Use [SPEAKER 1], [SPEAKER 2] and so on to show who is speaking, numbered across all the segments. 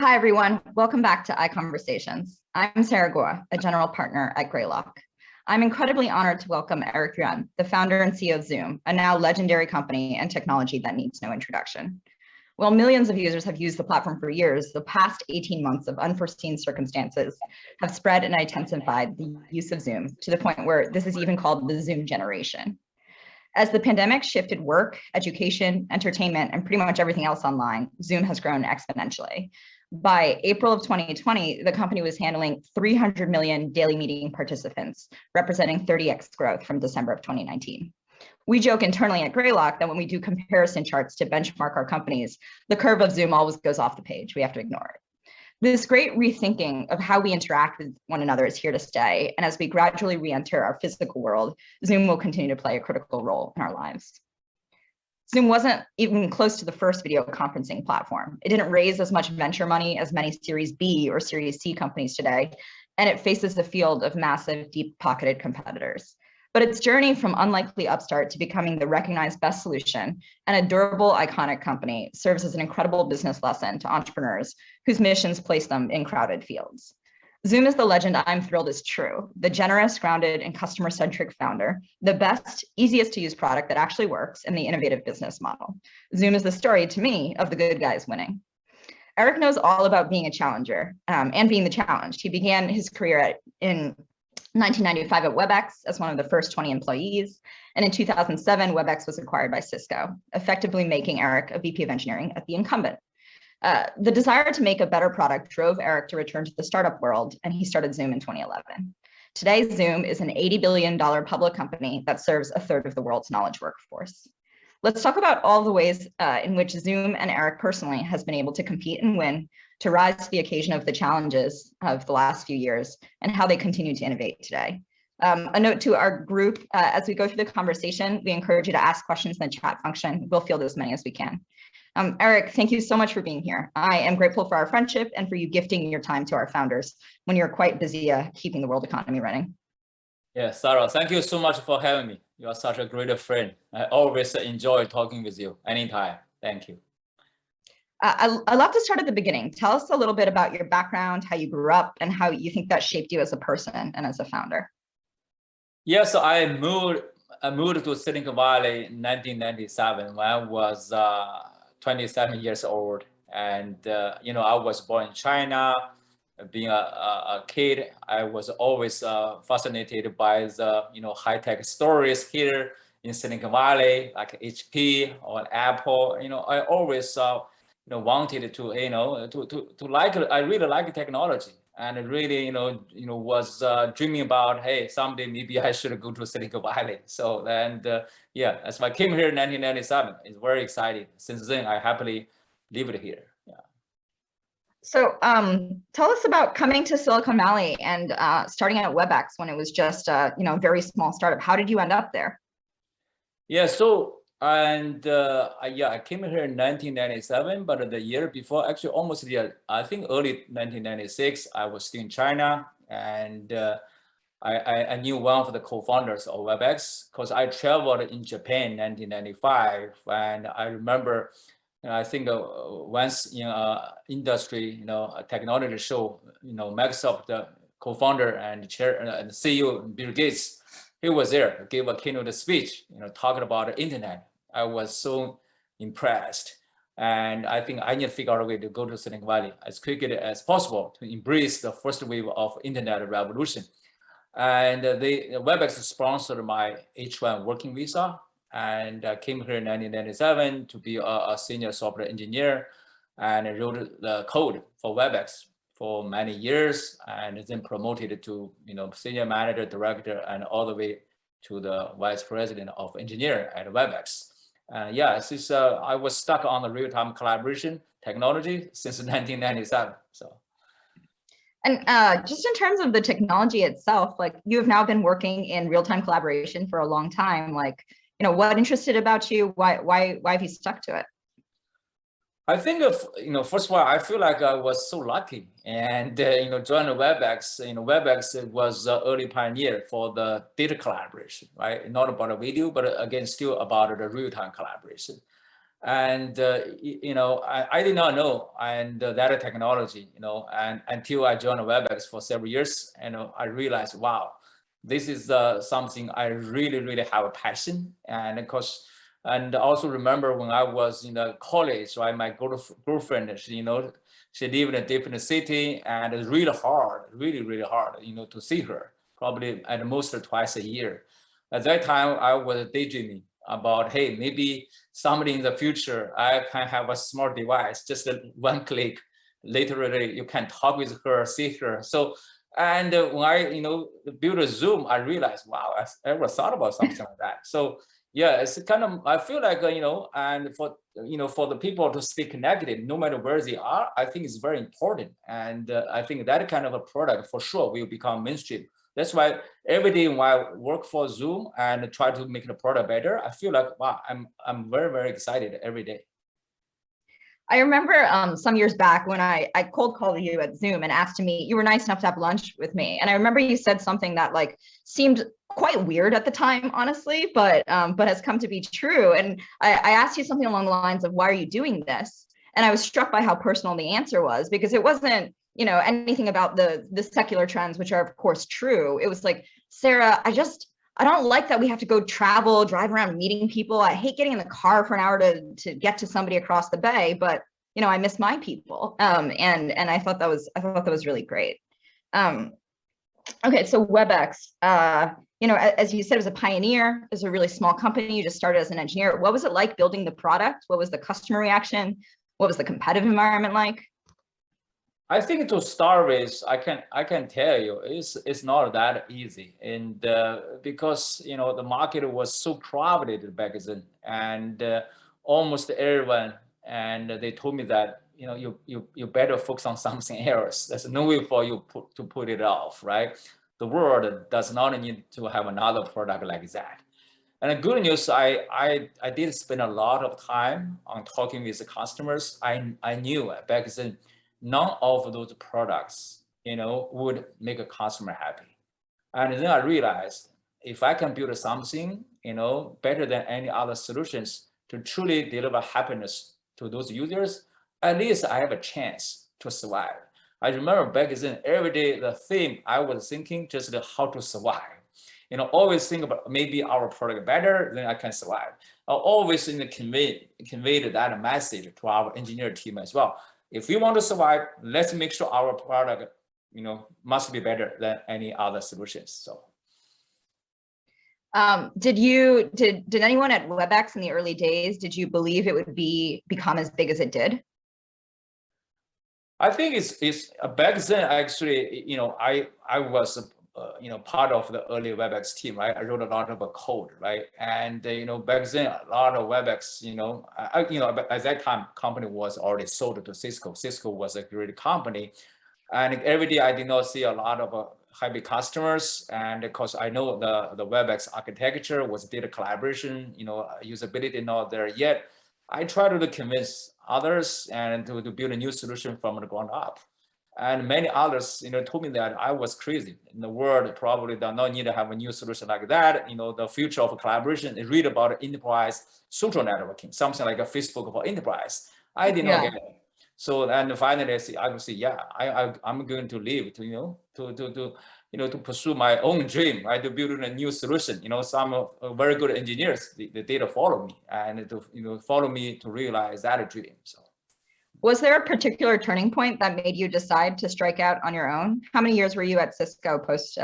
[SPEAKER 1] Hi, everyone. Welcome back to Iconversations. I'm Sarah Goa, a general partner at Greylock. I'm incredibly honored to welcome Eric Yuan, the founder and CEO of Zoom, a now legendary company and technology that needs no introduction. While millions of users have used the platform for years, the past 18 months of unforeseen circumstances have spread and intensified the use of Zoom to the point where this is even called the Zoom generation. As the pandemic shifted work, education, entertainment, and pretty much everything else online, Zoom has grown exponentially. By April of 2020, the company was handling 300 million daily meeting participants, representing 30x growth from December of 2019. We joke internally at Greylock that when we do comparison charts to benchmark our companies, the curve of Zoom always goes off the page. We have to ignore it. This great rethinking of how we interact with one another is here to stay. And as we gradually re-enter our physical world, Zoom will continue to play a critical role in our lives. Zoom wasn't even close to the first video conferencing platform. It didn't raise as much venture money as many Series B or Series C companies today, and it faces a field of massive, deep-pocketed competitors. But its journey from unlikely upstart to becoming the recognized best solution and a durable, iconic company serves as an incredible business lesson to entrepreneurs whose missions place them in crowded fields. Zoom is the legend I'm thrilled is true, the generous, grounded, and customer-centric founder, the best, easiest to use product that actually works, and the innovative business model. Zoom is the story, to me, of the good guys winning. Eric knows all about being a challenger and being the challenged. He began his career in 1995 at Webex as one of the first 20 employees. And in 2007, Webex was acquired by Cisco, effectively making Eric a VP of engineering at the incumbent. The desire to make a better product drove Eric to return to the startup world, and he started Zoom in 2011. Today, Zoom is an $80 billion public company that serves a third of the world's knowledge workforce. Let's talk about all the ways in which Zoom and Eric personally has been able to compete and win, to rise to the occasion of the challenges of the last few years, and how they continue to innovate today. A note to our group, as we go through the conversation, we encourage you to ask questions in the chat function. We'll field as many as we can. Eric, thank you so much for being here. I am grateful for our friendship and for you gifting your time to our founders when you're quite busy keeping the world economy running.
[SPEAKER 2] Yeah, Sarah, thank you so much for having me. You are such a great friend. I always enjoy talking with you anytime. Thank you.
[SPEAKER 1] I'd love to start at the beginning. Tell us a little bit about your background, how you grew up, and how you think that shaped you as a person and as a founder.
[SPEAKER 2] Yeah, so I moved to Silicon Valley in 1997 when I was 27 years old. And, I was born in China. Being a kid, I was always fascinated by the, high-tech stories here in Silicon Valley, like HP or Apple. I always wanted to, I really like technology, and really, was dreaming about, hey, someday maybe I should go to Silicon Valley. So, and yeah, as I came here in 1997, it's very exciting. Since then, I happily lived here. Yeah.
[SPEAKER 1] So tell us about coming to Silicon Valley and starting at Webex when it was just a very small startup. How did you end up there?
[SPEAKER 2] Yeah, so I came here in 1997, but the year before, actually almost the year, I think early 1996, I was still in China, and I knew one of the co-founders of Webex because I traveled in Japan in 1995, and I remember, I think once in industry, a technology show, Microsoft co-founder and chair and CEO Bill Gates, he was there, gave a keynote speech, talking about the internet. I was so impressed. And I think I need to figure out a way to go to Silicon Valley as quickly as possible to embrace the first wave of internet revolution. And the Webex sponsored my H1 working visa. And I came here in 1997 to be a senior software engineer, and I wrote the code for Webex for many years, and then promoted to senior manager, director, and all the way to the vice president of engineering at Webex. Yeah, since I was stuck on the real-time collaboration technology since 1997. So.
[SPEAKER 1] And just in terms of the technology itself, like you have now been working in real-time collaboration for a long time. Like, what interested about you? Why have you stuck to it?
[SPEAKER 2] I think, first of all, I feel like I was so lucky and, joined Webex. Webex was the early pioneer for the data collaboration, right? Not about a video, but again, still about the real-time collaboration. And I did not know and that technology, and until I joined Webex for several years, I realized, wow, this is something I really, really have a passion. And of course, and also remember when I was in the college, right? My girlfriend, she lived in a different city, and it's really hard, really, really hard, to see her. Probably at most twice a year. At that time, I was daydreaming about, hey, maybe somebody in the future, I can have a smart device, just one click. Literally, you can talk with her, see her. So, and when I, built a Zoom, I realized, wow, I never thought about something like that. So, yeah, it's kind of, I feel like, and for the people to stay connected, no matter where they are, I think it's very important. And I think that kind of a product for sure will become mainstream. That's why every day when I work for Zoom and try to make the product better, I feel like, wow, I'm very, very excited every day.
[SPEAKER 1] I remember some years back when I cold called you at Zoom and asked to meet. You were nice enough to have lunch with me, and I remember you said something that like seemed quite weird at the time, honestly, but has come to be true. And I asked you something along the lines of, "Why are you doing this?" And I was struck by how personal the answer was, because it wasn't anything about the secular trends, which are of course true. It was like, Sarah, I don't like that we have to go travel, drive around meeting people. I hate getting in the car for an hour to get to somebody across the bay, but I miss my people. And I thought that was really great. Okay, so Webex, as you said, it was a pioneer. It was a really small company. You just started as an engineer. What was it like building the product? What was the customer reaction? What was the competitive environment like?
[SPEAKER 2] I think to start with, I can tell you it's not that easy, and because the market was so crowded back then, and almost everyone, and they told me that you better focus on something else. There's no way for you to put it off, right? The world does not need to have another product like that. And the good news, I did spend a lot of time on talking with the customers. I knew back then none of those products, would make a customer happy. And then I realized if I can build something, better than any other solutions to truly deliver happiness to those users, at least I have a chance to survive. I remember back then, every day, the theme I was thinking just how to survive. Always think about maybe our product better, then I can survive. I always conveyed that message to our engineer team as well. If we want to survive, let's make sure our product, must be better than any other solutions. So,
[SPEAKER 1] did anyone at Webex in the early days, did you believe it would become as big as it did?
[SPEAKER 2] I think it's back then actually, I was part of the early Webex team, right? I wrote a lot of code, right? And back then a lot of Webex, at that time company was already sold to Cisco. Cisco was a great company, and every day I did not see a lot of happy customers. And of course I know the Webex architecture was data collaboration, usability not there yet. I tried to convince others and to build a new solution from the ground up. And many others, told me that I was crazy. In the world, probably does not need to have a new solution like that. The future of collaboration is really about enterprise social networking, something like a Facebook for enterprise. I did not get it. So, and finally, I would say, yeah, I'm going to leave to pursue my own dream, right? To build a new solution. Some very good engineers, they did follow me and to follow me to realize that dream. So.
[SPEAKER 1] Was there a particular turning point that made you decide to strike out on your own? How many years were you at Cisco post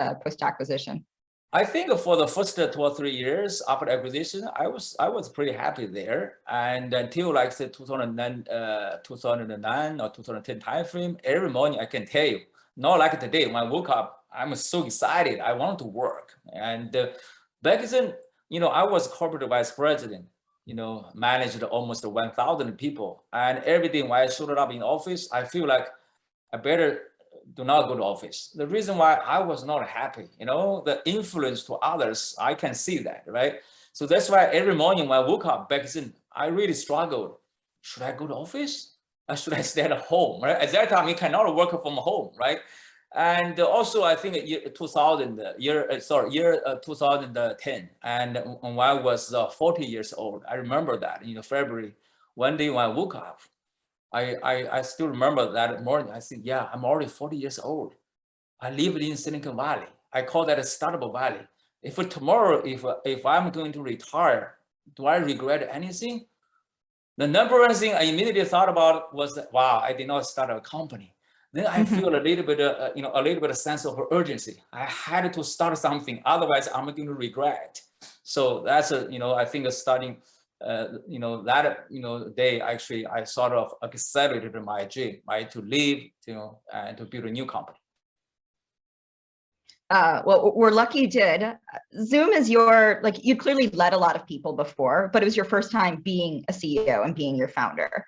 [SPEAKER 1] acquisition?
[SPEAKER 2] I think for the first 2 or 3 years after acquisition, I was pretty happy there. And until like say 2009 or 2010 timeframe, every morning I can tell you, not like today when I woke up, I'm so excited. I want to work. And back then, I was corporate vice president. Managed almost 1,000 people. And every day when I showed up in office, I feel like I better do not go to office. The reason why I was not happy, the influence to others, I can see that, right? So that's why every morning when I woke up back then, I really struggled. Should I go to office? Or should I stay at home, right? At that time, you cannot work from home, right? And also, I think year 2010, and when I was 40 years old, I remember that, February, one day when I woke up, I still remember that morning. I said, yeah, I'm already 40 years old. I live in Silicon Valley. I call that a startup valley. If tomorrow, if I'm going to retire, do I regret anything? The number one thing I immediately thought about was, wow, I did not start a company. Then I feel a little bit, a little bit of sense of urgency. I had to start something, otherwise I'm going to regret. So that's I think starting, that day actually I sort of accelerated my dream, right, to leave, and to build a new company.
[SPEAKER 1] Well, we're lucky you did. Zoom is you clearly led a lot of people before, but it was your first time being a CEO and being your founder.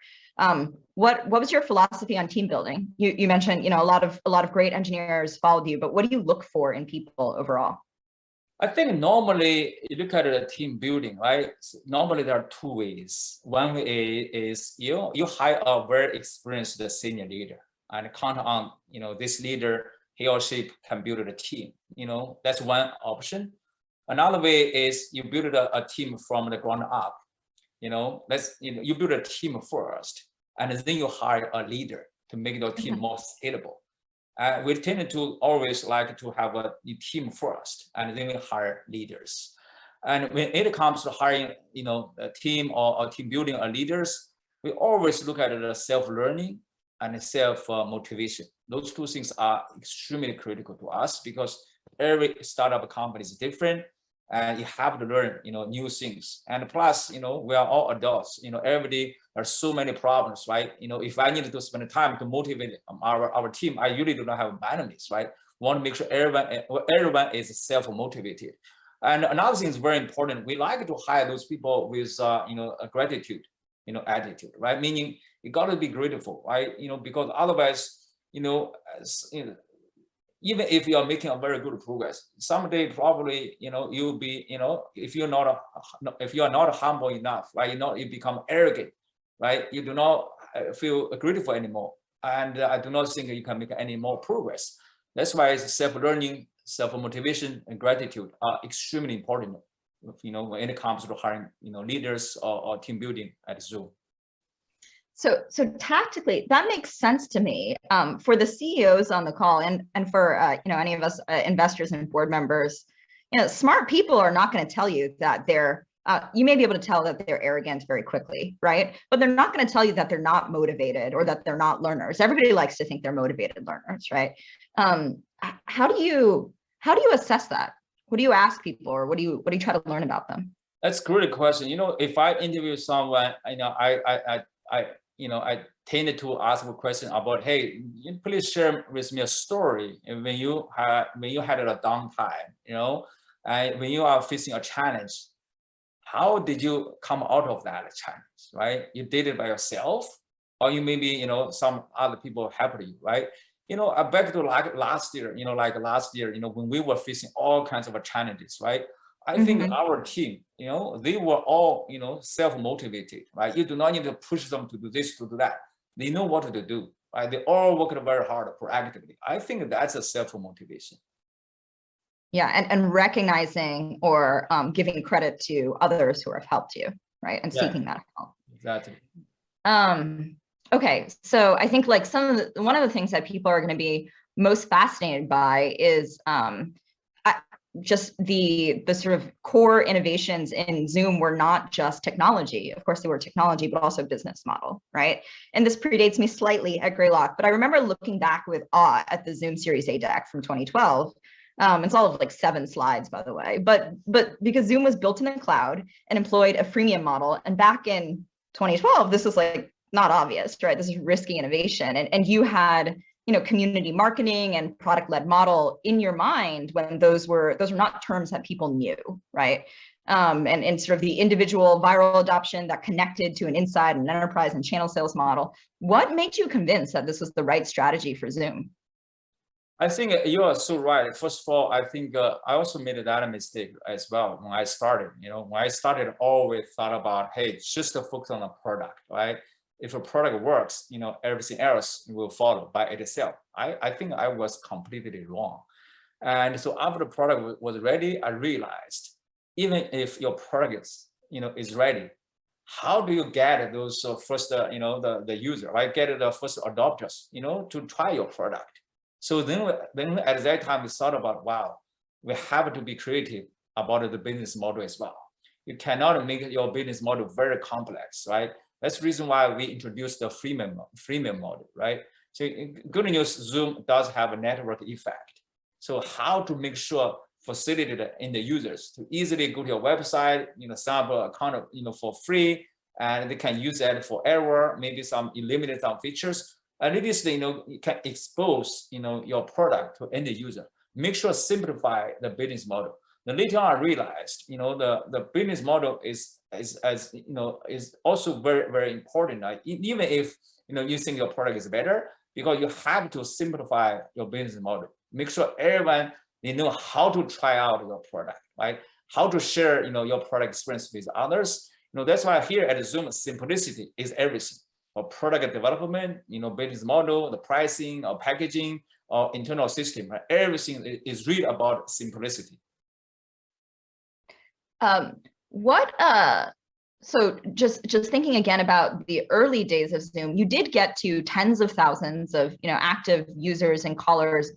[SPEAKER 1] What was your philosophy on team building? You mentioned, a lot of great engineers followed you, but what do you look for in people overall?
[SPEAKER 2] I think normally you look at the team building, right? Normally there are two ways. One way is you hire a very experienced senior leader and count on, this leader, he or she can build a team. That's one option. Another way is you build a team from the ground up. You build a team first, and then you hire a leader to make your team more scalable. We tend to always like to have a team first, and then we hire leaders. And when it comes to hiring, a team or team building or leaders, we always look at the self-learning and self-motivation. Those two things are extremely critical to us because every startup company is different, and you have to learn, new things. And plus, we are all adults. Every day there's so many problems, right? If I need to spend time to motivate our team, I usually do not have bandwidth, right? We want to make sure everyone is self-motivated. And another thing is very important. We like to hire those people with, a gratitude, attitude, right? Meaning you got to be grateful, right? Because otherwise, even if you are making a very good progress, someday probably, you'll be, if you are not humble enough, right? You become arrogant, right? You do not feel grateful anymore. And I do not think you can make any more progress. That's why self-learning, self-motivation, and gratitude are extremely important, when it comes to hiring, leaders or team building at Zoom.
[SPEAKER 1] So tactically, that makes sense to me. For the CEOs on the call, and for any of us investors and board members, smart people are not going to tell you that they're. You may be able to tell that they're arrogant very quickly, right? But they're not going to tell you that they're not motivated or that they're not learners. Everybody likes to think they're motivated learners, right? How do you assess that? What do you ask people, or what do you try to learn about them?
[SPEAKER 2] That's a great question. If I interview someone, I tended to ask a question about, hey, please share with me a story when you had a downtime, and when you are facing a challenge, how did you come out of that challenge, right? You did it by yourself, or you maybe, some other people helped you, right? Back to last year, when we were facing all kinds of challenges, right? I think our team, they were all, self-motivated, right? You do not need to push them to do this, to do that. They know what to do, right? They all worked very hard proactively. I think that's a self-motivation.
[SPEAKER 1] Yeah, and recognizing or giving credit to others who have helped you, right? And seeking that help.
[SPEAKER 2] Exactly.
[SPEAKER 1] Okay, so I think like one of the things that people are going to be most fascinated by is just the sort of core innovations in Zoom were not just technology. Of course, they were technology, but also business model, right? And this predates me slightly at Greylock, but I remember looking back with awe at the Zoom Series A deck from 2012. It's all of like 7 slides, by the way, but because Zoom was built in the cloud and employed a freemium model, and back in 2012, this was like not obvious, right? This is risky innovation, and you had community marketing and product-led model in your mind when those were not terms that people knew, right? And sort of the individual viral adoption that connected to an inside and enterprise and channel sales model. What made you convinced that this was the right strategy for Zoom?
[SPEAKER 2] I think you are so right. First of all, I think I also made that mistake as well when I started. When I started, I always thought about, hey, just to focus on the product, right? If a product works, everything else will follow by itself. I think I was completely wrong. And so after the product was ready, I realized even if your product is ready, how do you get those first, the user, right? Get the first adopters, to try your product. So then at that time we thought about, wow, we have to be creative about the business model as well. You cannot make your business model very complex, right? That's the reason why we introduced the freemium model, right? So good news, Zoom does have a network effect. So how to make sure facilitate in the users to easily go to your website, sign up an account, for free, and they can use that forever, maybe eliminate some features. And it is, you can expose, your product to end user. Make sure simplify the business model. Then later on, I realized, the business model is also very, very important. Right? Even if, you think your product is better, because you have to simplify your business model. Make sure everyone, they know how to try out your product, right? How to share, your product experience with others. That's why here at Zoom, simplicity is everything. For product development, business model, the pricing, or packaging, or internal system, right? Everything is really about simplicity.
[SPEAKER 1] So just thinking again about the early days of Zoom, you did get to tens of thousands of active users and callers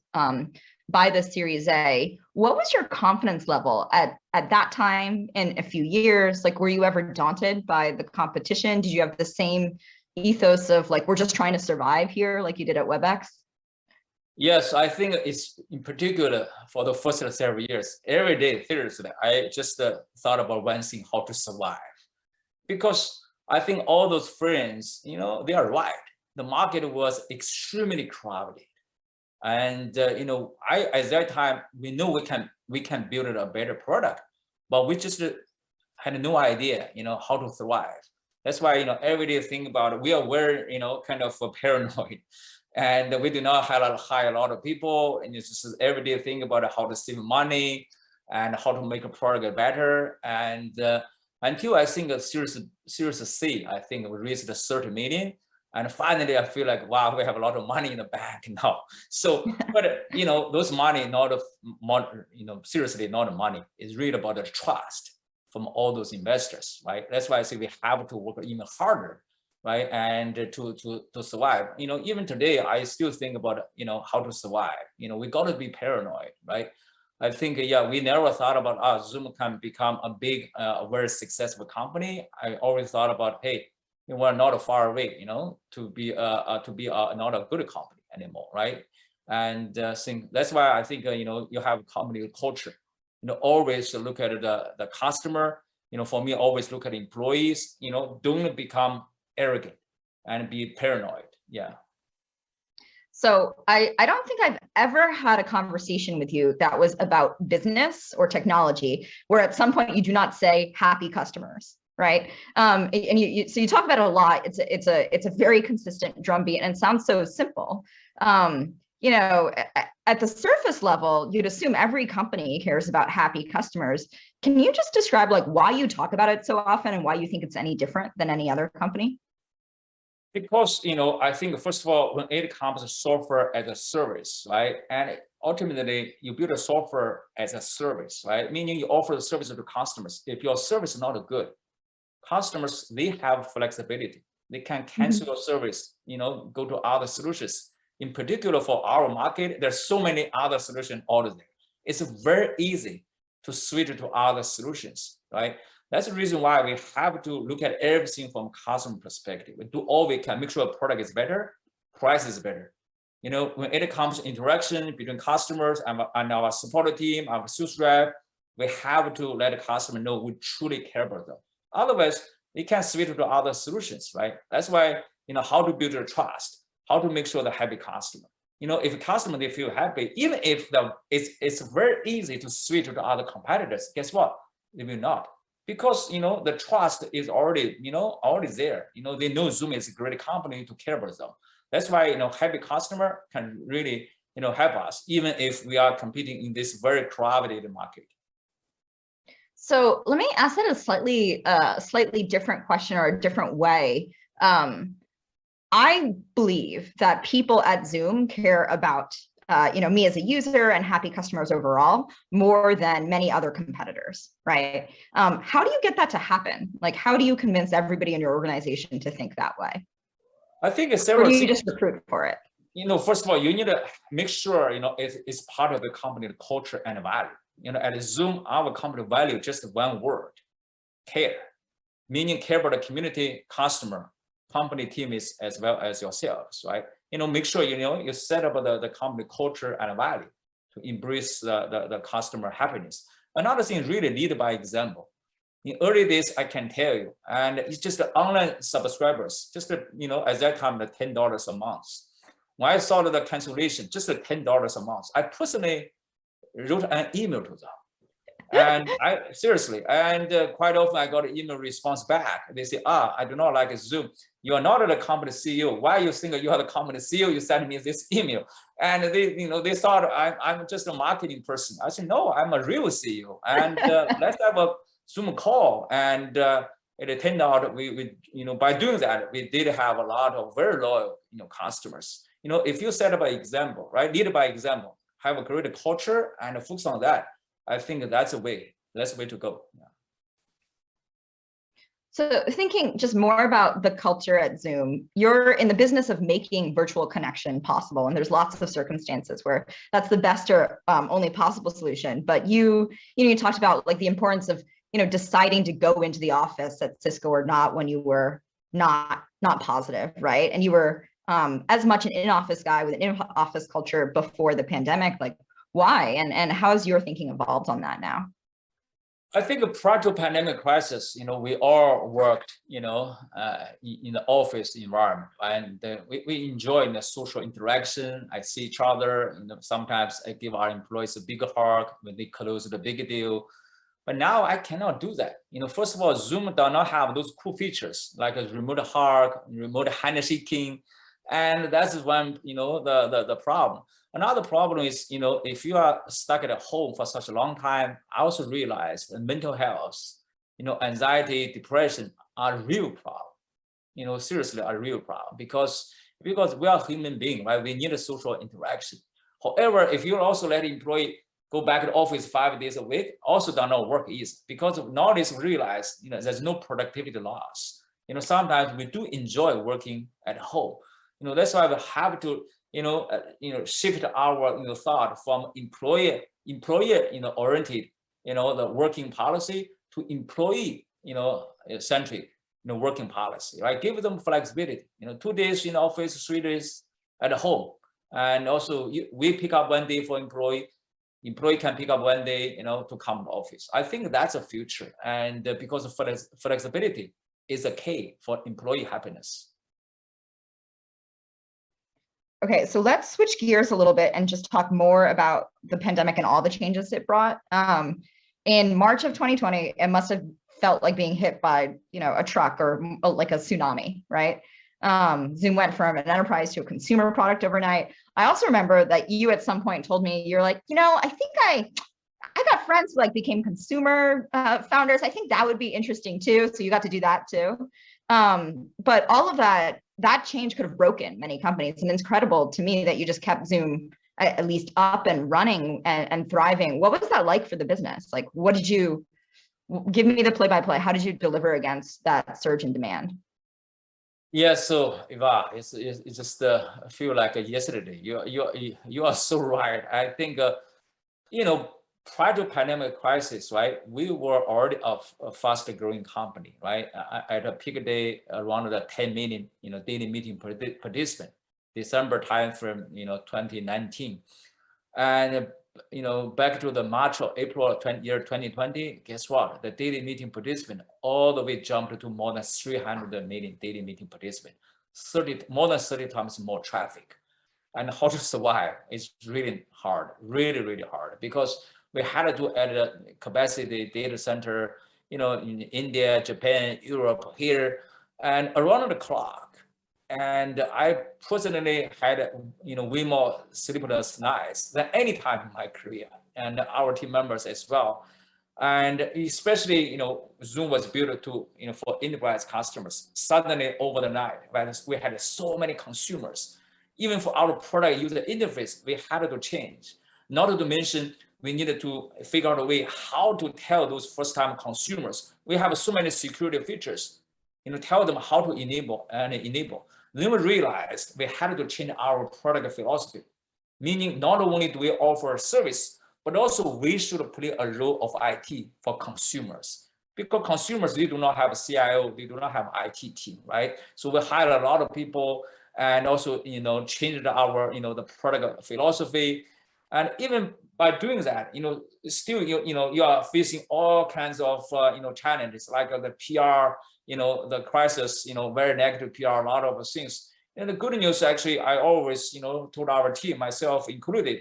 [SPEAKER 1] by the Series A. What was your confidence level at that time in a few years? Like, were you ever daunted by the competition? Did you have the same ethos of like, we're just trying to survive here, like you did at Webex?
[SPEAKER 2] Yes, I think it's in particular for the first several years, every day, seriously, I just thought about one thing, how to survive. Because I think all those friends, they are right. The market was extremely crowded. And, at that time, we know we can build a better product, but we just had no idea, how to thrive. That's why, every day think about it, we are very, kind of paranoid. And we do not hire a lot of people, and it's just every day think about how to save money and how to make a product better. And until I think a Series C, I think we reached 30 million. And finally, I feel like, wow, we have a lot of money in the bank now. So, but, those money, seriously, not money. It's really about the trust from all those investors, right? That's why I say we have to work even harder, right? And to survive. Even today, I still think about, how to survive. We got to be paranoid, right? I think, we never thought about, Zoom can become a big, very successful company. I always thought about, hey, we're not far away, to be not a good company anymore, right? And that's why I think, you have company culture. Always look at the customer. For me, always look at employees. Don't become arrogant and be paranoid. Yeah.
[SPEAKER 1] So I don't think I've ever had a conversation with you that was about business or technology, where at some point you do not say happy customers, right? And so you talk about it a lot. It's a very consistent drumbeat, and it sounds so simple. At the surface level, you'd assume every company cares about happy customers. Can you just describe like why you talk about it so often and why you think it's any different than any other company?
[SPEAKER 2] Because, I think, first of all, when it comes to software as a service, right? And ultimately, you build a software as a service, right? Meaning you offer the service to customers. If your service is not good, customers, they have flexibility. They can cancel your service, go to other solutions. In particular, for our market, there's so many other solutions out there. It's very easy to switch to other solutions, right? That's the reason why we have to look at everything from customer perspective. We do all we can, make sure a product is better, price is better. When it comes to interaction between customers and our support team, our sales rep, we have to let the customer know we truly care about them. Otherwise, they can switch to other solutions, right? That's why, how to build their trust, how to make sure the happy customer. If a customer, they feel happy, even if it's very easy to switch to other competitors, guess what? They will not. Because, the trust is already there. They know Zoom is a great company to care about them. That's why, happy customer can really, help us, even if we are competing in this very crowded market.
[SPEAKER 1] So let me ask that a slightly different question or a different way. I believe that people at Zoom care about me as a user and happy customers overall, more than many other competitors, right? How do you get that to happen? Like, how do you convince everybody in your organization to think that way?
[SPEAKER 2] I think it's
[SPEAKER 1] Or
[SPEAKER 2] several
[SPEAKER 1] do you
[SPEAKER 2] things.
[SPEAKER 1] just recruit for it?
[SPEAKER 2] First of all, you need to make sure, it's part of the company culture and value. At Zoom, our company value just one word: care. Meaning care about the community, customer, company team is as well as yourselves, right? Make sure you set up the company culture and value to embrace the customer happiness. Another thing is really lead by example. In early days, I can tell you, and it's just the online subscribers, just at that time, the $10 a month. When I saw the cancellation, just the $10 a month, I personally wrote an email to them. And quite often I got an email response back. They say, I do not like Zoom. You are not the company CEO. Why you think you are the company CEO? You sent me this email. And they thought I'm just a marketing person. I said, no, I'm a real CEO. And let's have a Zoom call. And it turned out we by doing that, we did have a lot of very loyal customers. If you set up an example, right? Lead by example, have a great culture and focus on that. I think that's a way. That's the way to go. Yeah.
[SPEAKER 1] So thinking just more about the culture at Zoom, you're in the business of making virtual connection possible. And there's lots of circumstances where that's the best or only possible solution. But you talked about like the importance of, deciding to go into the office at Cisco or not when you were not positive, right? And you were as much an in-office guy with an in-office culture before the pandemic. Like, why? And how has your thinking evolved on that now?
[SPEAKER 2] I think prior to pandemic crisis, we all worked, in the office environment, and we enjoy the social interaction. I see each other. Sometimes I give our employees a big hug when they close the big deal. But now I cannot do that. First of all, Zoom does not have those cool features like a remote hug, remote handshaking, and that's one, the problem. Another problem is, if you are stuck at home for such a long time, I also realized that mental health, anxiety, depression are a real problem. Seriously, a real problem because we are human beings, right? We need a social interaction. However, if you also let employee go back to the office 5 days a week, also does not work easy because nowadays we realize, there's no productivity loss. Sometimes we do enjoy working at home. That's why we have to, shift our, thought from employer, oriented, the working policy to employee, centric, working policy, right? Give them flexibility, 2 days in office, 3 days at home. And also we pick up 1 day for employee can pick up 1 day, to come to office. I think that's a future. And because of flexibility is a key for employee happiness.
[SPEAKER 1] Okay, so let's switch gears a little bit and just talk more about the pandemic and all the changes it brought. In March of 2020, it must have felt like being hit by, a truck or like a tsunami, right? Zoom went from an enterprise to a consumer product overnight. I also remember that you at some point told me, you're like, I think I got friends who like became consumer founders. I think that would be interesting too. So you got to do that too. But all of that change could have broken many companies. And it's incredible to me that you just kept Zoom at least up and running and thriving. What was that like for the business? Like, what did you give me the play-by-play? How did you deliver against that surge in demand?
[SPEAKER 2] Yeah, so Eva, it's just feel like yesterday. You are so right. I think prior to pandemic crisis, right? We were already a faster growing company, right? At a peak day around the 10 million, daily meeting participant, December timeframe, 2019, and back to the March or April year 2020, guess what? The daily meeting participant all the way jumped to more than 300 million daily meeting participant, more than 30 times more traffic. And how to survive is really hard, really, really hard, because we had to do at a capacity data center, in India, Japan, Europe, here, and around the clock. And I personally had, way more sleepless nights than any time in my career, and our team members as well. And especially, Zoom was built to, for enterprise customers. Suddenly over the night, right, we had so many consumers, Even for our product user interface, we had to change. Not to mention, we needed to figure out a way how to tell those first-time consumers. We have so many security features, tell them how to enable and enable. Then we realized we had to change our product philosophy, meaning not only do we offer a service, but also we should play a role of IT for consumers. Because consumers, they do not have a CIO, they do not have IT team, right? So we hired a lot of people and also, changed our, the product philosophy. And even by doing that, still, you are facing all kinds of, challenges like the PR, the crisis, very negative PR, a lot of things. And the good news, actually, I always, told our team, myself included,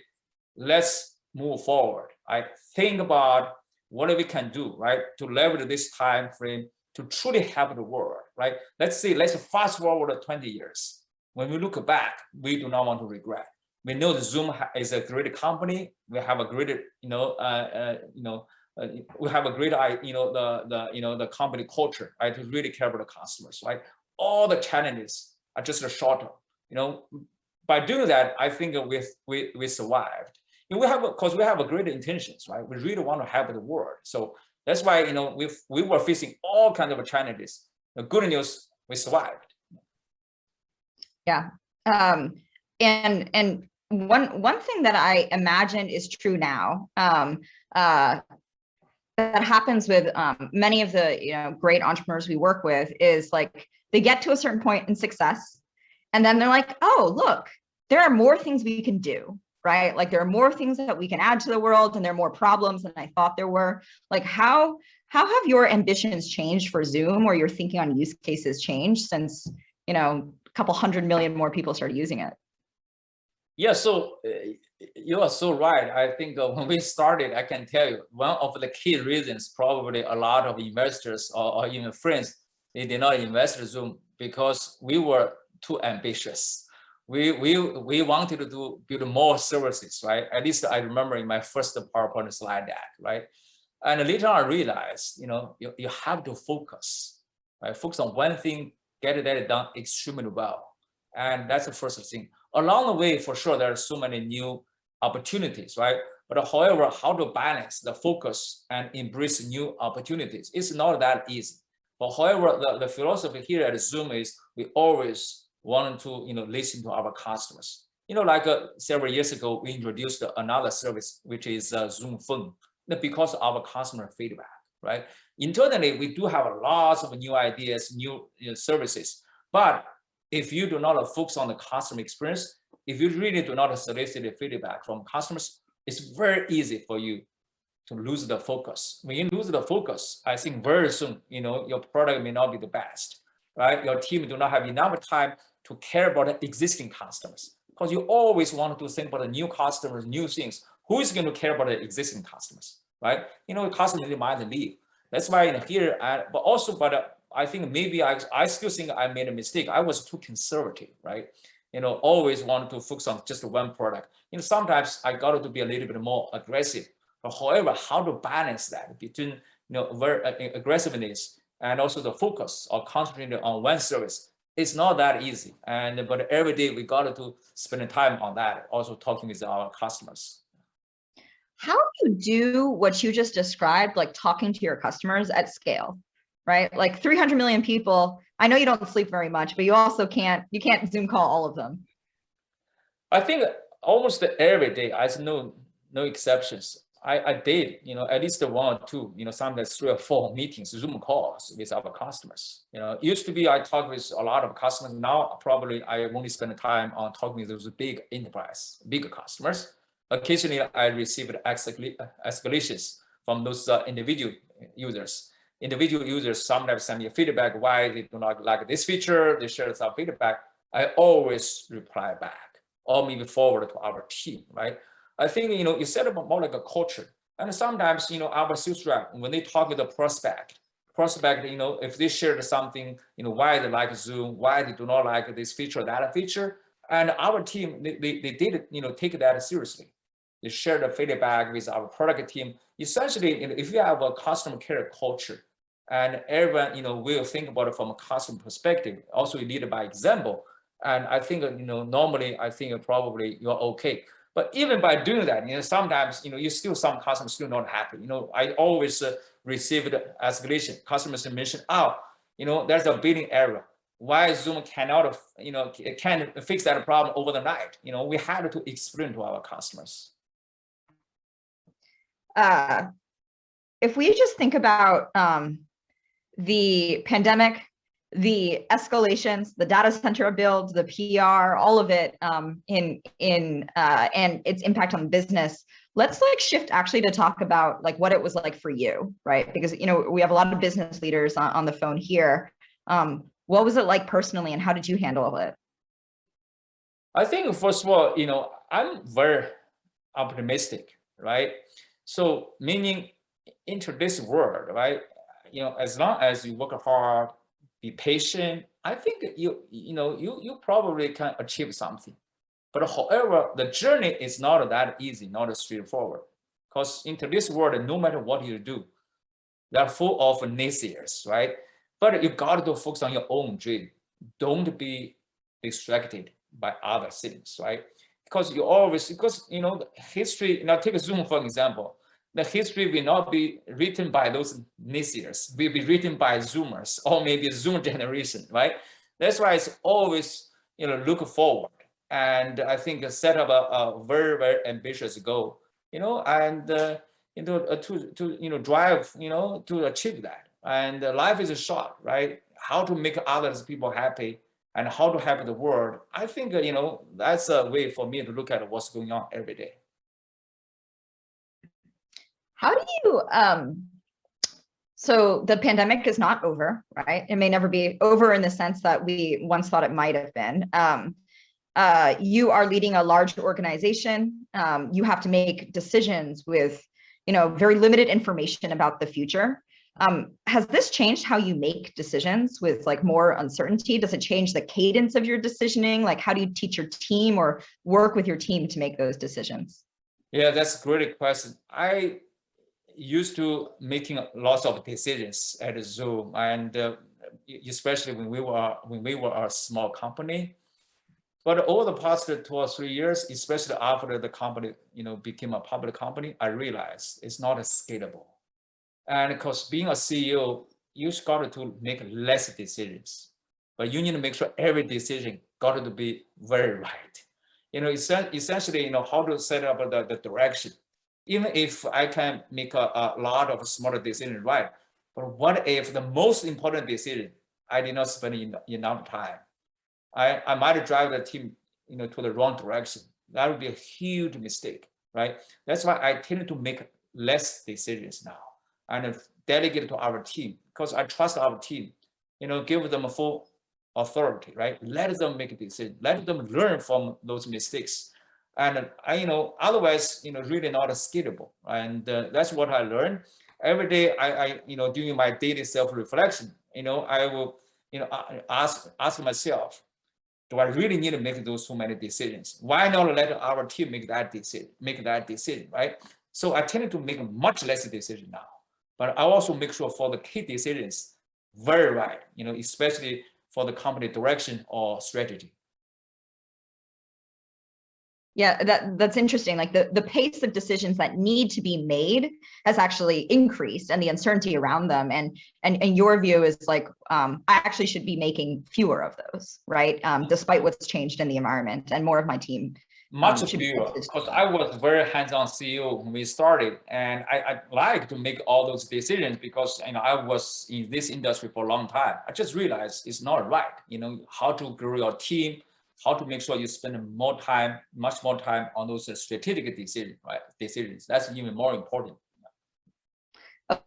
[SPEAKER 2] let's move forward. I think about what we can do, right, to leverage this time frame to truly help the world, right? Let's fast forward 20 years. When we look back, we do not want to regret. We know that Zoom is a great company. We have a great, we have a great, the company culture, right, to really care about the customers, right? All the challenges are just shorter. By doing that, I think we survived. Because we have a great intentions, right? We really want to help the world. So that's why, we were facing all kinds of challenges. The good news, we survived.
[SPEAKER 1] Yeah. And one thing that I imagine is true now, that happens with many of the great entrepreneurs we work with is like they get to a certain point in success, and then they're like, oh, look, there are more things we can do, right? Like there are more things that we can add to the world, and there are more problems than I thought there were. Like how have your ambitions changed for Zoom, or your thinking on use cases changed since a couple 100 million more people started using it?
[SPEAKER 2] Yeah, so you are so right. I think when we started, I can tell you, one of the key reasons probably a lot of investors or even friends, they did not invest in Zoom because we were too ambitious. We wanted to build more services, right? At least I remember in my first PowerPoint slide deck, right? And later I realized, you have to focus, right? Focus on one thing, get that done extremely well. And that's the first thing. Along the way, for sure, there are so many new opportunities, right? But however, how to balance the focus and embrace new opportunities, it's not that easy. But however, the philosophy here at Zoom is we always want to, listen to our customers. Like several years ago, we introduced another service, which is Zoom Phone, because of our customer feedback, right? Internally, we do have lots of new ideas, new services, but if you do not focus on the customer experience, if you really do not solicit the feedback from customers, it's very easy for you to lose the focus. When you lose the focus, I think very soon, your product may not be the best, right? Your team do not have enough time to care about the existing customers, because you always want to think about the new customers, new things. Who is going to care about the existing customers, right? Customers, they might leave. That's why here, but I think maybe I still think I made a mistake. I was too conservative, right? Always wanted to focus on just one product. Sometimes I got to be a little bit more aggressive. But however, how to balance that between very aggressiveness and also the focus or concentrating on one service, it's not that easy. But every day we got to spend time on that, also talking with our customers.
[SPEAKER 1] How do you do what you just described, like talking to your customers at scale? Right? Like 300 million people. I know you don't sleep very much, but you also can't Zoom call all of them.
[SPEAKER 2] I think almost every day, I no exceptions. I did, at least one or two, sometimes 3 or 4 meetings, Zoom calls with our customers. Used to be I talk with a lot of customers. Now probably I only spend time on talking with those big enterprise, big customers. Occasionally I received escalations from those individual users. Individual users sometimes send me feedback why they do not like this feature. They share some feedback. I always reply back or maybe forward to our team, right? I think, you set up more like a culture. And sometimes, our sales rep, when they talk with the prospect, if they shared something, why they like Zoom, why they do not like this feature, that feature, and our team, they did, take that seriously. They share the feedback with our product team. Essentially, if you have a customer care culture, and everyone, will think about it from a customer perspective, also lead by example, And I think, normally I think probably you're okay. But even by doing that, sometimes, you still, some customers still not happy. I always receive the escalation. Customers mention, there's a billing error. Why Zoom cannot, can't fix that problem over the night? We had to explain to our customers.
[SPEAKER 1] If we just think about the pandemic, the escalations, the data center builds, the PR, all of it, and its impact on business. Let's shift actually to talk about what it was like for you, right? Because we have a lot of business leaders on the phone here. What was it like personally, and how did you handle it?
[SPEAKER 2] I think first of all, I'm very optimistic, right? So meaning into this world, right? As long as you work hard, be patient, I think you probably can achieve something. But however, the journey is not that easy, not straightforward. Because into this world, no matter what you do, they're full of naysayers, right? But you got to focus on your own dream. Don't be distracted by other things, right? Because history, take Zoom for example. The history will not be written by those naysayers, will be written by Zoomers or maybe Zoom generation, right? That's why it's always, look forward. And I think set up a very, very ambitious goal, and to drive, to achieve that. And life is short, right? How to make others people happy and how to help the world. I think, that's a way for me to look at what's going on every day.
[SPEAKER 1] How do you, so the pandemic is not over, right? It may never be over in the sense that we once thought it might have been. You are leading a large organization. You have to make decisions with, very limited information about the future. Has this changed how you make decisions with more uncertainty? Does it change the cadence of your decisioning? How do you teach your team or work with your team to make those decisions?
[SPEAKER 2] Yeah, that's a great question. I used to making lots of decisions at Zoom, and especially when we were a small company. But over the past 2 or 3 years, especially after the company became a public company, I realized it's not scalable. And because being a CEO, you got to make less decisions, but you need to make sure every decision got to be very right. Essentially, how to set up the direction. Even if I can make a lot of smaller decisions right, but what if the most important decision, I did not spend enough time? I might drive the team, to the wrong direction. That would be a huge mistake, right? That's why I tend to make less decisions now and delegate to our team, because I trust our team, give them a full authority, right? Let them make a decision, let them learn from those mistakes. And otherwise, really not scalable. And that's what I learned. Every day I doing my daily self-reflection, I will, ask myself, do I really need to make those so many decisions? Why not let our team make that decision, right? So I tend to make much less decision now, but I also make sure for the key decisions, very right, especially for the company direction or strategy.
[SPEAKER 1] Yeah, that's interesting. The pace of decisions that need to be made has actually increased, and the uncertainty around them. And your view is I actually should be making fewer of those, right? Despite what's changed in the environment, and more of my team.
[SPEAKER 2] Much fewer, because I was very hands-on CEO when we started, and I like to make all those decisions because I was in this industry for a long time. I just realized it's not right. How to grow your team, how to make sure you spend much more time on those strategic decisions. That's even more important.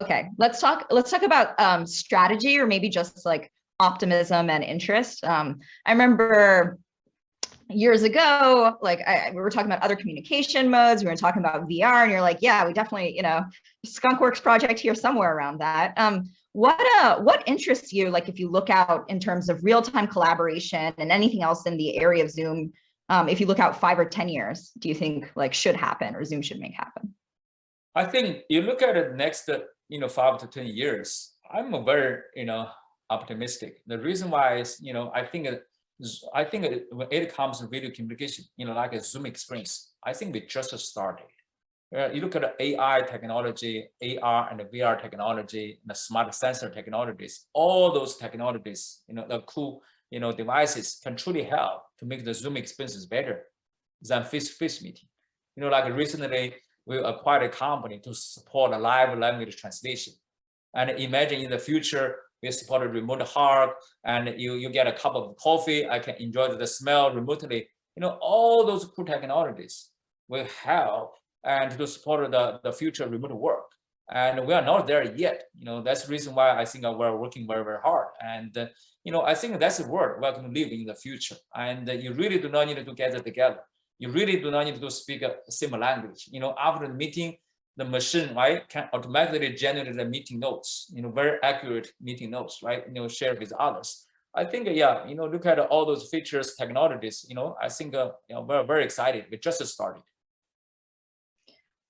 [SPEAKER 1] Okay, let's talk about strategy, or maybe just optimism and interest. I remember years ago, we were talking about other communication modes. We were talking about VR, and you're like, yeah, we definitely, skunkworks project here somewhere around that. What interests you, if you look out in terms of real-time collaboration and anything else in the area of Zoom, if you look out 5 or 10 years, do you think should happen, or Zoom should make happen?
[SPEAKER 2] I think you look at the next 5 to 10 years, I'm very optimistic. The reason why is I think I think when it comes to video communication, like a Zoom experience, I think we just started. You look at the AI technology, AR and the VR technology, the smart sensor technologies, all those technologies, the cool, devices can truly help to make the Zoom experiences better than face-to-face meeting. Like recently, we acquired a company to support a live language translation. And imagine in the future, we support a remote hug, and you get a cup of coffee. I can enjoy the smell remotely. All those cool technologies will help and to support the future remote work. And we are not there yet. That's the reason why I think we're working very, very hard. And I think that's the world we're going to live in the future. And you really do not need to get it together. You really do not need to speak a similar language. After the meeting, the machine, right, can automatically generate the meeting notes, very accurate meeting notes, right, share with others. I think, yeah, look at all those features, technologies, I think, we're very excited. We just started.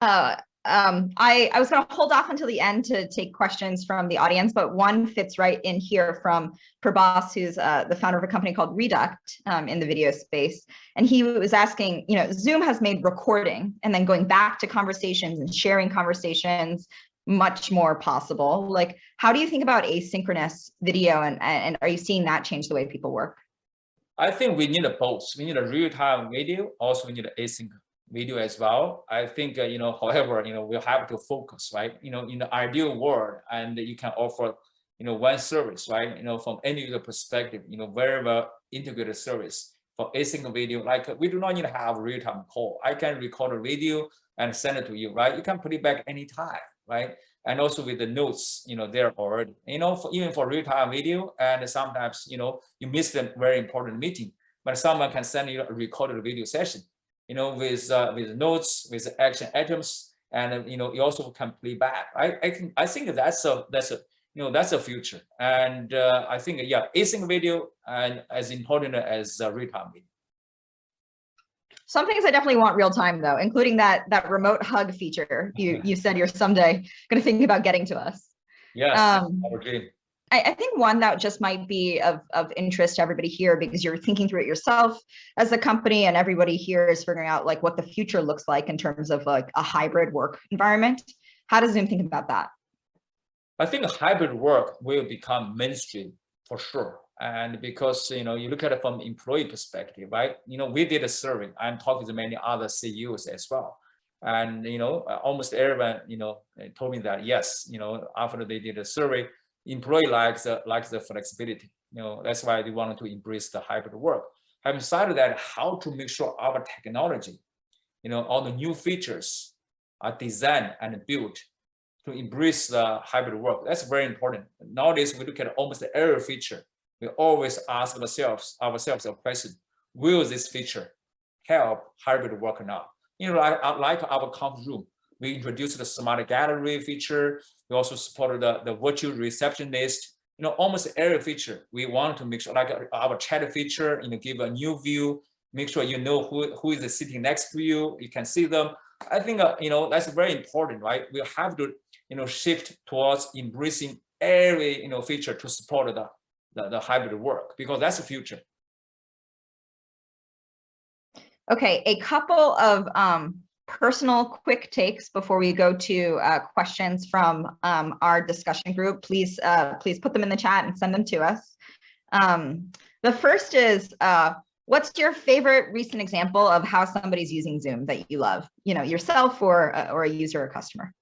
[SPEAKER 1] I was going to hold off until the end to take questions from the audience, but one fits right in here from Prabhas, who's the founder of a company called Reduct in the video space. And he was asking, Zoom has made recording and then going back to conversations and sharing conversations much more possible. Like, how do you think about asynchronous video, and are you seeing that change the way people work?
[SPEAKER 2] I think we need both. We need a real-time video. Also, we need async video as well. I think, however, we'll have to focus, right? In the ideal world, and you can offer, one service, right? From any user perspective, very well integrated service for async video. Like, we do not need to have a real-time call. I can record a video and send it to you, right? You can put it back anytime, right? And also with the notes, there already, even for real-time video, and sometimes, you missed a very important meeting, but someone can send you a recorded video session, with notes, with action items, and you also can play back. I think that's a future, and I think, yeah, async video and as important as real-time video.
[SPEAKER 1] Some things I definitely want real time though, including that remote hug feature. You said you're someday going to think about getting to us.
[SPEAKER 2] Yes, our dream.
[SPEAKER 1] I think one that just might be of interest to everybody here, because you're thinking through it yourself as a company, and everybody here is figuring out like what the future looks like in terms of like a hybrid work environment. How does Zoom think about that?
[SPEAKER 2] I think hybrid work will become mainstream for sure. And because, you look at it from employee perspective, right? We did a survey. I'm talking to many other CEOs as well. And, almost everyone, told me that, yes, after they did a survey, employee likes the flexibility. That's why they wanted to embrace the hybrid work. Having said that, how to make sure our technology, all the new features are designed and built to embrace the hybrid work. That's very important. Nowadays, we look at almost every feature. We always ask ourselves a question: will this feature help hybrid work now? Like our conference room, we introduced the smart gallery feature. We also supported the virtual receptionist. Almost every feature we want to make sure, like our chat feature, give a new view, make sure who is sitting next to you. You can see them. I think that's very important, right? We have to shift towards embracing every feature to support the hybrid work, because that's the future.
[SPEAKER 1] Okay, a couple of personal quick takes before we go to questions from our discussion group. Please put them in the chat and send them to us. The first is, what's your favorite recent example of how somebody's using Zoom that you love, yourself or a user or customer?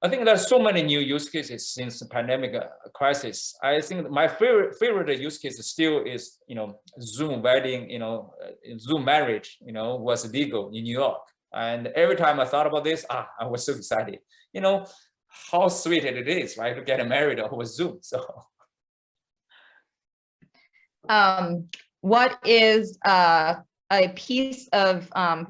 [SPEAKER 2] I think there's so many new use cases since the pandemic crisis. I think my favorite use case still is, Zoom wedding, Zoom marriage, was legal in New York. And every time I thought about this, I was so excited. How sweet it is, right, to get married over Zoom. So,
[SPEAKER 1] what is a piece of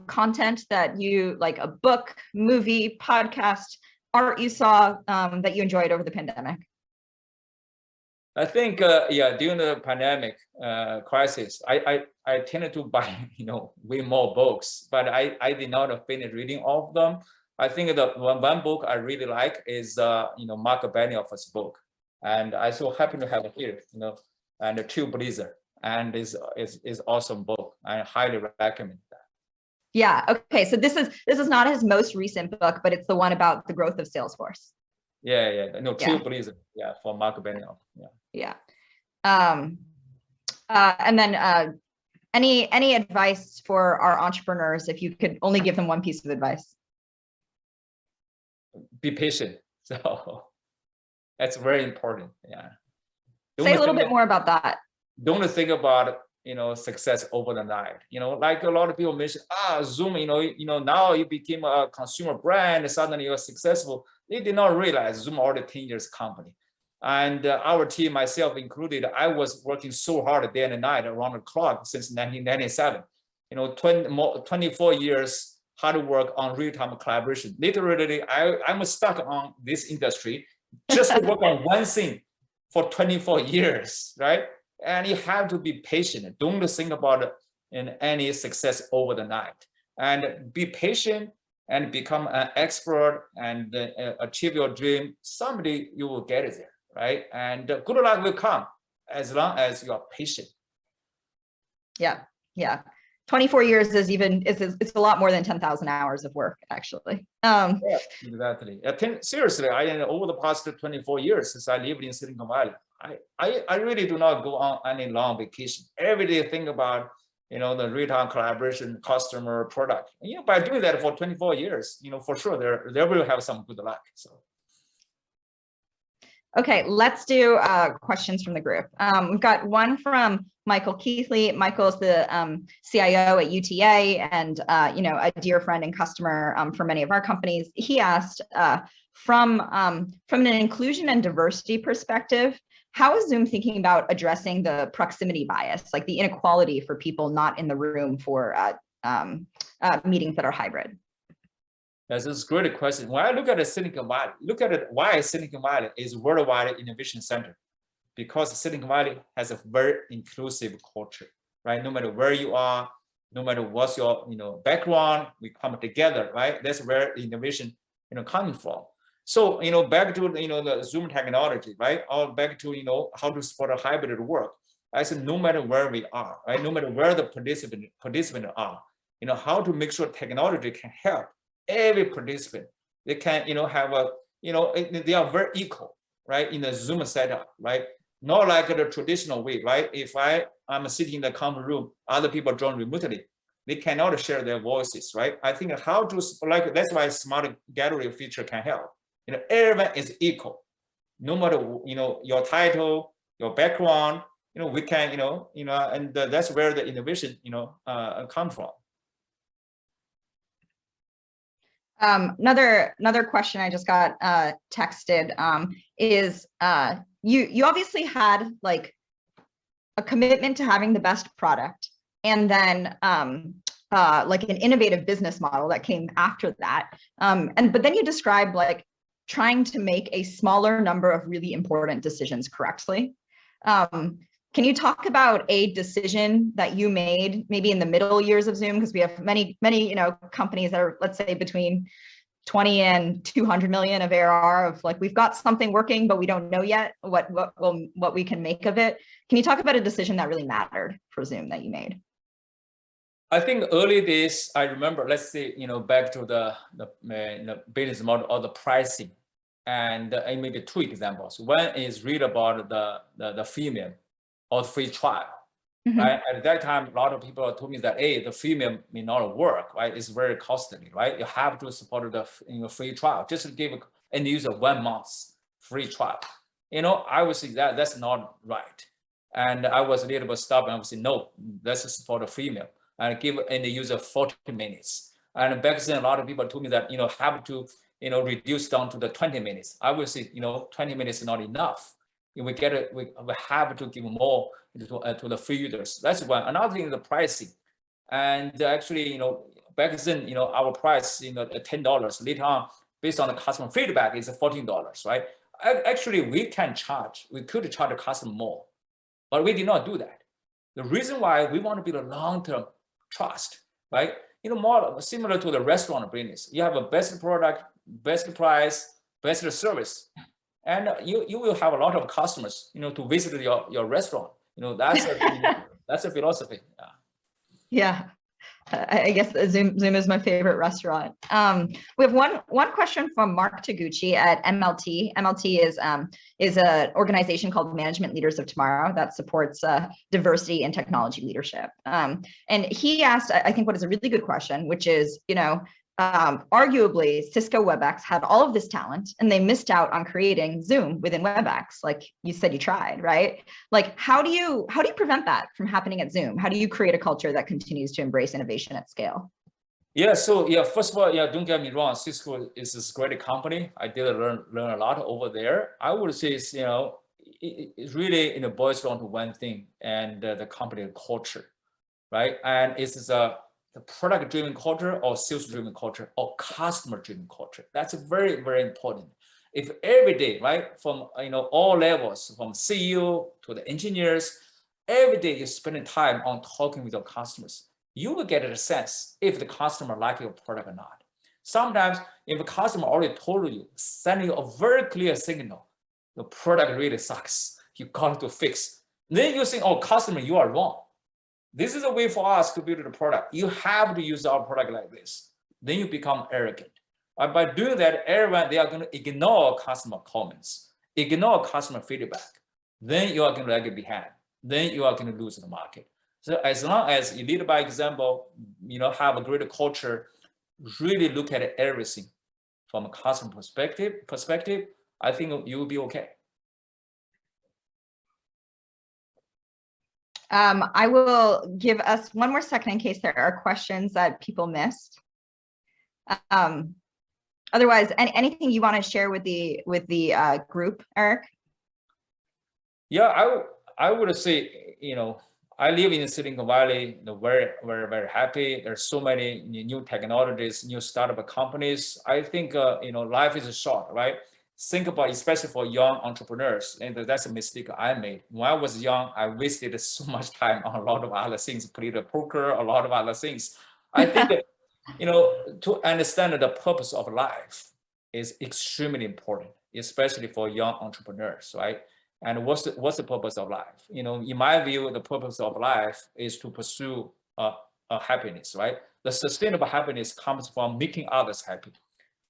[SPEAKER 1] content that you like, a book, movie, podcast, art you saw that you enjoyed over the pandemic?
[SPEAKER 2] I think, during the pandemic crisis, I tended to buy, way more books, but I did not finish reading all of them. I think the one book I really like is, Mark Benioff's book, and I so happen to have it here, and the Trailblazer. and is awesome book. I highly recommend that.
[SPEAKER 1] Yeah. Okay. So this is not his most recent book, but it's the one about the growth of Salesforce.
[SPEAKER 2] Yeah. No, Trailblazer. Yeah, for Mark Benioff.
[SPEAKER 1] Yeah. And then any advice for our entrepreneurs, if you could only give them one piece of advice?
[SPEAKER 2] Be patient. So that's very important. Yeah.
[SPEAKER 1] Say a little bit more about that.
[SPEAKER 2] Don't think about success over the night. Like a lot of people mention, Zoom. Now you became a consumer brand. Suddenly you're successful. They did not realize Zoom already 10 years company, and our team, myself included, I was working so hard day and night around the clock since 1997. 24 years hard work on real-time collaboration. Literally, I'm stuck on this industry just to work on one thing for 24 years, right? And you have to be patient. Don't think about any success over the night. And be patient and become an expert and achieve your dream. Someday you will get it there, right? And good luck will come as long as you are patient.
[SPEAKER 1] Yeah. 24 years it's a lot more than 10,000 hours of work, actually.
[SPEAKER 2] Yeah, exactly. Seriously, over the past 24 years since I lived in Silicon Valley, I really do not go on any long vacation. Every day think about the real-time collaboration, customer, product. By doing that for 24 years, for sure there will have some good luck. So.
[SPEAKER 1] Okay, let's do questions from the group. We've got one from Michael Keithley. Michael's the CIO at UTA and a dear friend and customer for many of our companies. He asked, from an inclusion and diversity perspective, how is Zoom thinking about addressing the proximity bias, like the inequality for people not in the room for meetings that are hybrid?
[SPEAKER 2] That's a great question. When I look at Silicon Valley, why Silicon Valley is worldwide innovation center, because Silicon Valley has a very inclusive culture, right? No matter where you are, no matter what's your background, we come together, right? That's where innovation coming from. So back to the Zoom technology, right? Or back to how to support a hybrid work. I said no matter where we are, right? No matter where the participant are, how to make sure technology can help every participant. They can have a they are very equal, right? In the Zoom setup, right? Not like the traditional way, right? If I'm sitting in the conference room, other people join remotely, they cannot share their voices, right? I think how to that's why smart gallery feature can help. Everyone is equal, no matter your title, your background. We can and that's where the innovation come from.
[SPEAKER 1] Another question I just got texted is you obviously had like a commitment to having the best product, and then like an innovative business model that came after that. But then you described like trying to make a smaller number of really important decisions correctly. Can you talk about a decision that you made maybe in the middle years of Zoom? Because we have many companies that are, let's say, between 20 and 200 million of ARR of like, we've got something working, but we don't know yet what we can make of it. Can you talk about a decision that really mattered for Zoom that you made?
[SPEAKER 2] I think early days, I remember, let's say, back to the business model or the pricing. And I made two examples. One is read about the freemium or free trial. Mm-hmm. Right? At that time, a lot of people told me that, hey, the freemium may not work, right? It's very costly, right? You have to support the free trial. Just to give end user 1 month free trial. I would say that's not right. And I was a little bit stubborn. I would say, no, let's support the freemium and give end user 40 minutes. And back then, a lot of people told me that, have to, reduce down to the 20 minutes. I would say, 20 minutes is not enough. We have to give more to the free users. That's one. Another thing is the pricing. And actually, back then, our price, at $10. Later on, based on the customer feedback, is $14, right? Actually, we could charge the customer more, but we did not do that. The reason why we want to build a long-term trust, right? More similar to the restaurant business. You have a best product, best price, best service, and you will have a lot of customers, to visit your restaurant. That's That's a philosophy.
[SPEAKER 1] Yeah. I guess Zoom is my favorite restaurant. We have one question from Mark Taguchi at MLT. MLT is an organization called Management Leaders of Tomorrow that supports diversity and technology leadership. And he asked, I think, what is a really good question, which is, arguably Cisco Webex had all of this talent and they missed out on creating Zoom within Webex. Like you said, you tried, right? Like, how do you prevent that from happening at Zoom? How do you create a culture that continues to embrace innovation at scale?
[SPEAKER 2] Yeah, so first of all, don't get me wrong, Cisco is this great company. I did learn a lot over there. I would say, it really boils down to one thing, and the company culture, right? And it's the product-driven culture or sales-driven culture or customer-driven culture. That's very, very important. If every day, right, from all levels, from CEO to the engineers, every day you're spending time on talking with your customers, you will get a sense if the customer like your product or not. Sometimes if a customer already told you, sending you a very clear signal, the product really sucks, you got to fix. Then you think, oh, customer, you are wrong. This is a way for us to build the product. You have to use our product like this. Then you become arrogant. By doing that, everyone, they are going to ignore customer comments, ignore customer feedback. Then you are going to lag behind. Then you are going to lose the market. So as long as you lead by example, have a great culture, really look at everything from a customer perspective, I think you will be okay.
[SPEAKER 1] I will give us one more second in case there are questions that people missed. Otherwise, anything you want to share with the group, Eric?
[SPEAKER 2] Yeah, I would say, I live in Silicon Valley, very, very, very happy. There's so many new technologies, new startup companies. I think, life is short, right? Think about, especially for young entrepreneurs, and that's a mistake I made. When I was young, I wasted so much time on a lot of other things, played poker, a lot of other things. I think that, to understand the purpose of life is extremely important, especially for young entrepreneurs, right? And what's the purpose of life? In my view, the purpose of life is to pursue a happiness, right? The sustainable happiness comes from making others happy.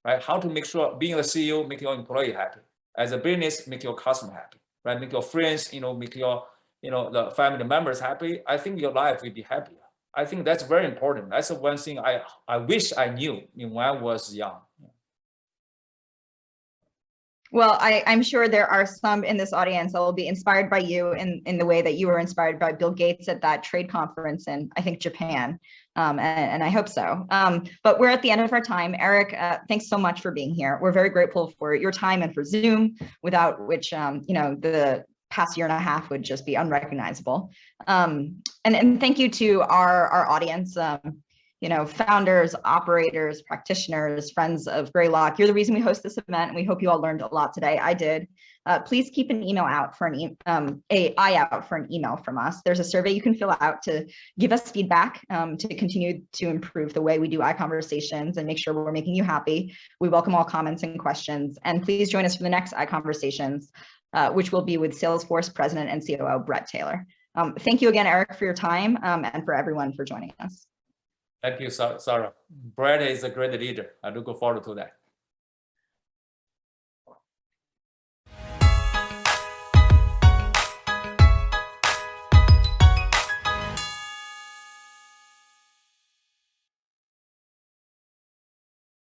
[SPEAKER 2] Right? How to make sure being a CEO, make your employee happy. As a business, make your customer happy, right? Make your friends, make your, the family members happy. I think your life will be happier. I think that's very important. That's the one thing I wish I knew when I was young.
[SPEAKER 1] Well, I'm sure there are some in this audience that will be inspired by you in the way that you were inspired by Bill Gates at that trade conference in, I think, Japan. And I hope so. But we're at the end of our time. Eric, thanks so much for being here. We're very grateful for your time and for Zoom, without which, the past year and a half would just be unrecognizable. And thank you to our audience. Founders, operators, practitioners, friends of Greylock. You're the reason we host this event, and we hope you all learned a lot today. I did. Please keep an email out for an eye out for an email from us. There's a survey you can fill out to give us feedback to continue to improve the way we do Iconversations and make sure we're making you happy. We welcome all comments and questions, and please join us for the next Iconversations, which will be with Salesforce President and COO Brett Taylor. Thank you again, Eric, for your time, and for everyone for joining us.
[SPEAKER 2] Thank you, Sarah. Brett is a great leader. I look forward to that.